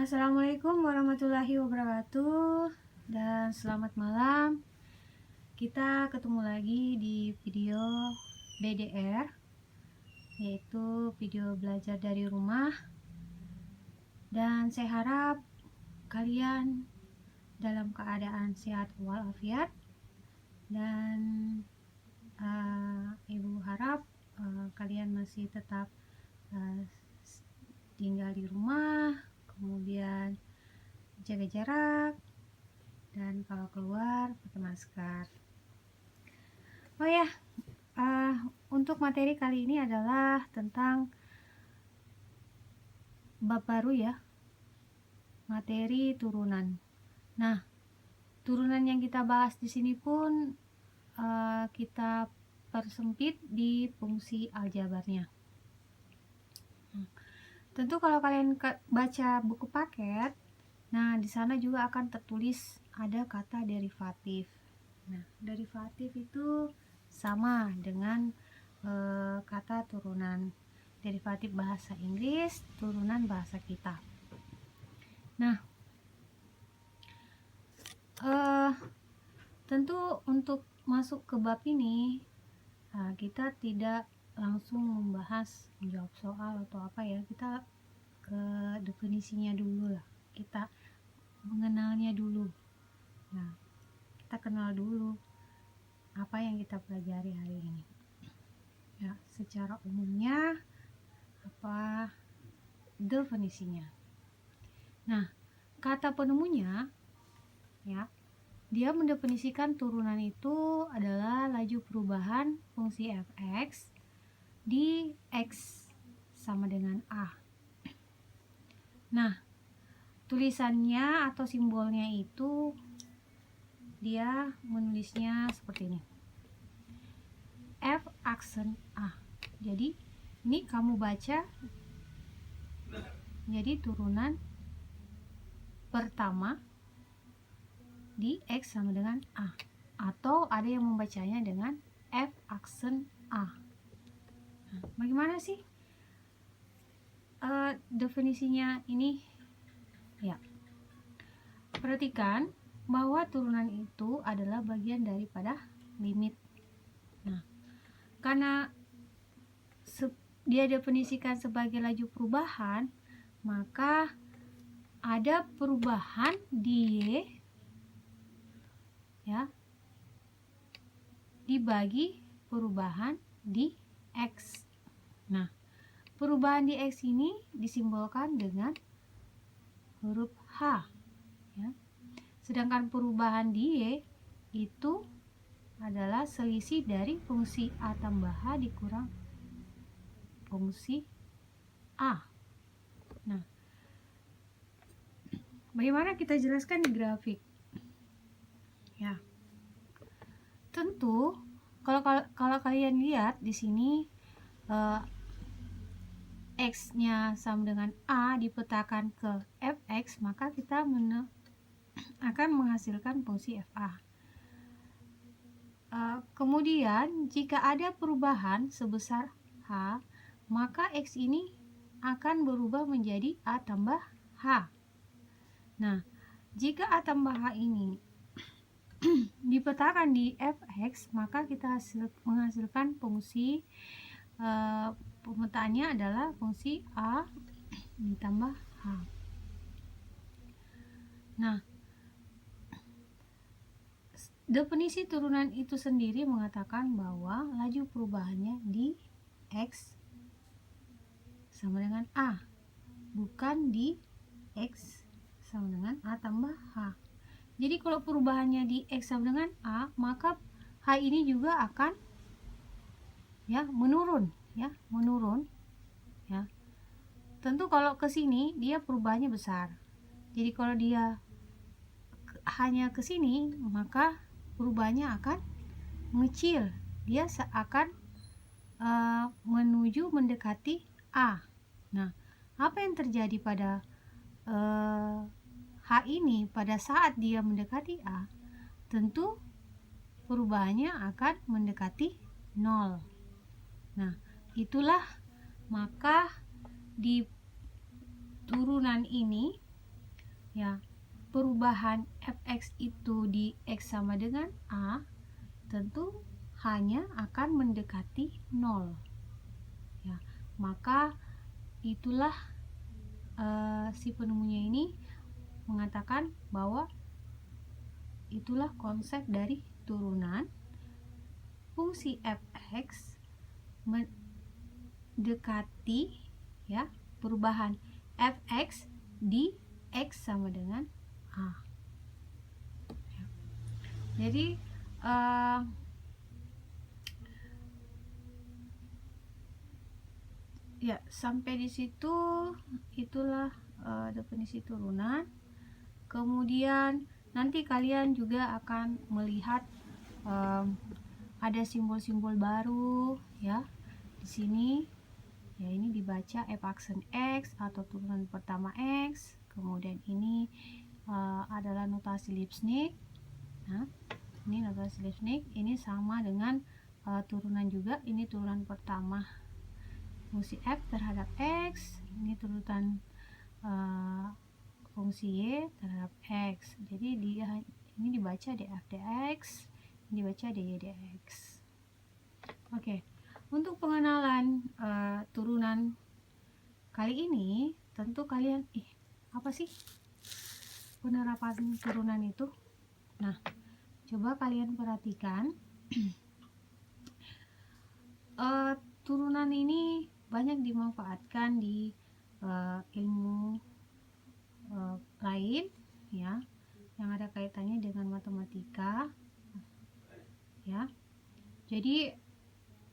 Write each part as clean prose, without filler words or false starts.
Assalamualaikum warahmatullahi wabarakatuh, dan selamat malam. Kita ketemu lagi di video BDR, yaitu video belajar dari rumah. Dan saya harap kalian dalam keadaan sehat walafiat, dan ibu harap kalian masih tetap tinggal di rumah, kemudian jaga jarak, dan kalau keluar pakai masker. Oh ya, untuk materi kali ini adalah tentang bab baru ya, materi turunan. Nah, turunan yang kita bahas di sini pun kita persempit di fungsi aljabarnya. Tentu kalau kalian baca buku paket, nah di sana juga akan tertulis ada kata derivatif. Nah, derivatif itu sama dengan kata turunan. Derivatif bahasa Inggris, turunan bahasa kita. Nah, tentu untuk masuk ke bab ini, kita tidak langsung membahas menjawab soal atau apa ya, kita ke definisinya dulu lah, kita mengenalnya dulu. Nah, kita kenal dulu apa yang kita pelajari hari ini ya, secara umumnya apa definisinya. Nah, kata penemunya ya, dia mendefinisikan turunan itu adalah laju perubahan fungsi fx di x sama dengan a. Nah, tulisannya atau simbolnya itu dia menulisnya seperti ini, f aksen a. Jadi ini kamu baca jadi turunan pertama di x sama dengan a, atau ada yang membacanya dengan f aksen a. Nah, bagaimana sih definisinya ini ya? Perhatikan bahwa turunan itu adalah bagian daripada limit. Nah, karena dia definisikan sebagai laju perubahan, maka ada perubahan di y ya dibagi perubahan di x. Nah, perubahan di x ini disimbolkan dengan huruf H ya. Sedangkan perubahan di y itu adalah selisih dari fungsi a tambah h dikurang fungsi a. Nah, bagaimana kita jelaskan di grafik ya? Tentu kalau kalian lihat di sini x-nya sama dengan a dipetakan ke fx, maka kita akan menghasilkan fungsi fa. Kemudian jika ada perubahan sebesar h, maka x ini akan berubah menjadi a tambah h. Nah, jika a tambah h ini dipetakan di fx, maka kita menghasilkan fungsi pemetaannya adalah fungsi a ditambah h. Nah, definisi turunan itu sendiri mengatakan bahwa laju perubahannya di x sama dengan a, bukan di x sama dengan a tambah h. Jadi kalau perubahannya di x sama dengan a, maka h ini juga akan ya menurun ya. Tentu kalau ke sini dia perubahannya besar. Jadi kalau dia hanya ke sini, maka perubahannya akan mengecil. Dia akan menuju mendekati a. Nah, apa yang terjadi pada h ini pada saat dia mendekati a? Tentu perubahannya akan mendekati 0. Nah, itulah maka di turunan ini ya, perubahan fx itu di x sama dengan a, tentu hanya akan mendekati 0. Ya, maka itulah si penemunya ini mengatakan bahwa itulah konsep dari turunan fungsi fx mendekati, ya, perubahan fx di x sama dengan a. Jadi ya, sampai di situ itulah definisi turunan. Kemudian nanti kalian juga akan melihat ada simbol-simbol baru, ya. Di sini ya, ini dibaca f aksen x atau turunan pertama x. Kemudian ini adalah notasi Lipschitz. Nah, ini notasi Lipschitz, ini sama dengan turunan juga. Ini turunan pertama fungsi f terhadap x, ini turunan fungsi y terhadap x. Jadi dia ini dibaca df dx, ini dibaca dy dx. Oke, untuk pengenalan turunan kali ini, tentu kalian apa sih penerapan turunan itu? Nah, coba kalian perhatikan turunan ini banyak dimanfaatkan di ilmu lain, ya, yang ada kaitannya dengan matematika, ya. Jadi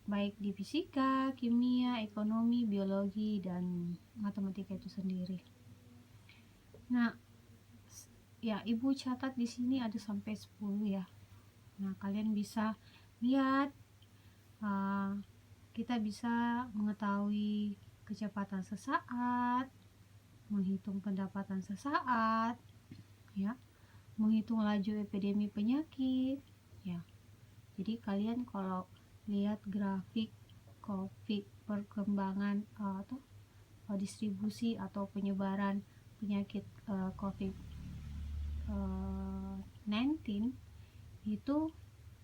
baik di fisika, kimia, ekonomi, biologi, dan matematika itu sendiri. Nah, ya, ibu catat di sini ada sampai 10, ya. Nah, kalian bisa lihat, kita bisa mengetahui kecepatan sesaat, menghitung pendapatan sesaat, ya, menghitung laju epidemi penyakit, ya. Jadi kalian kalau lihat grafik COVID, perkembangan atau distribusi atau penyebaran penyakit COVID-19 itu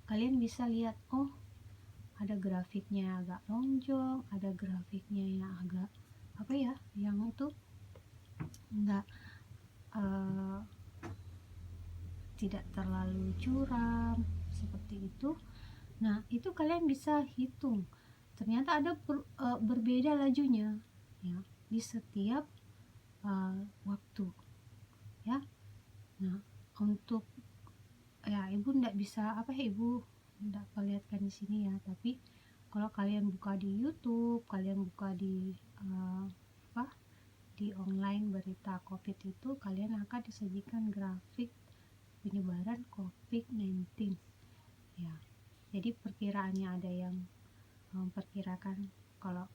kalian bisa lihat, oh, ada grafiknya agak lonjong, ada grafiknya yang agak apa ya, yang itu enggak tidak terlalu curam seperti itu. Nah, itu kalian bisa hitung, ternyata ada berbeda lajunya, ya, di setiap waktu, ya. Nah, untuk ya, ibu enggak bisa ibu enggak perlihatkan di sini, ya, tapi kalau kalian buka di YouTube, kalian buka di di online berita COVID itu, kalian akan disajikan grafik penyebaran COVID-19, ya. Jadi perkiraannya ada yang memperkirakan kalau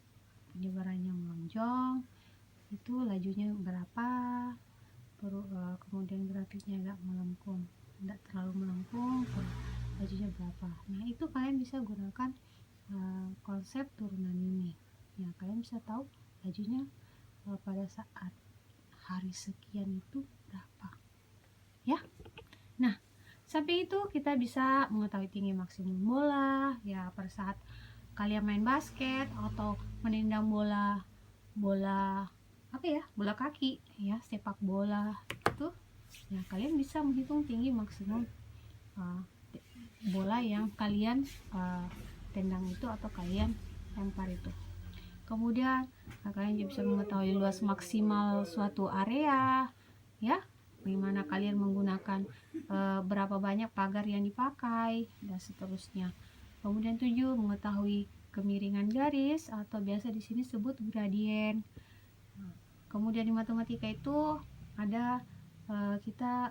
penyebarannya melonjong itu lajunya berapa, kemudian grafiknya agak melengkung, tidak terlalu melengkung, lajunya berapa. Nah, itu kalian bisa gunakan konsep turunan ini, ya. Kalian bisa tahu lajunya pada saat hari sekian itu berapa, ya. Nah, sampai itu kita bisa mengetahui tinggi maksimum bola, ya, pada saat kalian main basket atau menendang bola bola kaki, ya, sepak bola itu, ya, kalian bisa menghitung tinggi maksimum bola yang kalian tendang itu atau kalian lempar itu. Kemudian kalian juga bisa mengetahui luas maksimal suatu area, ya, bagaimana kalian menggunakan berapa banyak pagar yang dipakai, dan seterusnya. Kemudian 7, mengetahui kemiringan garis atau biasa di sini sebut gradien. Kemudian di matematika itu ada kita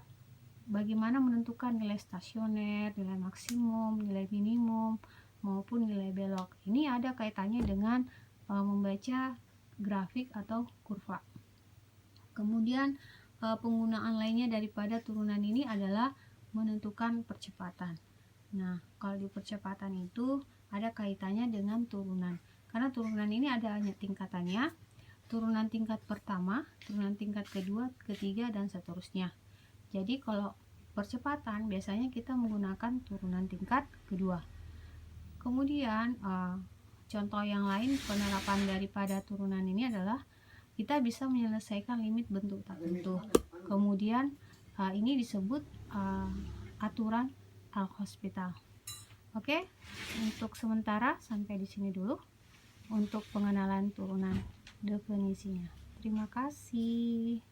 bagaimana menentukan nilai stasioner, nilai maksimum, nilai minimum, maupun nilai belok. Ini ada kaitannya dengan membaca grafik atau kurva. Kemudian penggunaan lainnya daripada turunan ini adalah menentukan percepatan. Nah, kalau di percepatan itu ada kaitannya dengan turunan, karena turunan ini ada hanya tingkatannya. turunan tingkat pertama, turunan tingkat kedua, ketiga, dan seterusnya. Jadi kalau percepatan biasanya kita menggunakan turunan tingkat kedua. Kemudian contoh yang lain penerapan daripada turunan ini adalah kita bisa menyelesaikan limit bentuk tak tentu. Kemudian ini disebut aturan L'Hospital. Oke, untuk sementara sampai di sini dulu untuk pengenalan turunan definisinya. Terima kasih.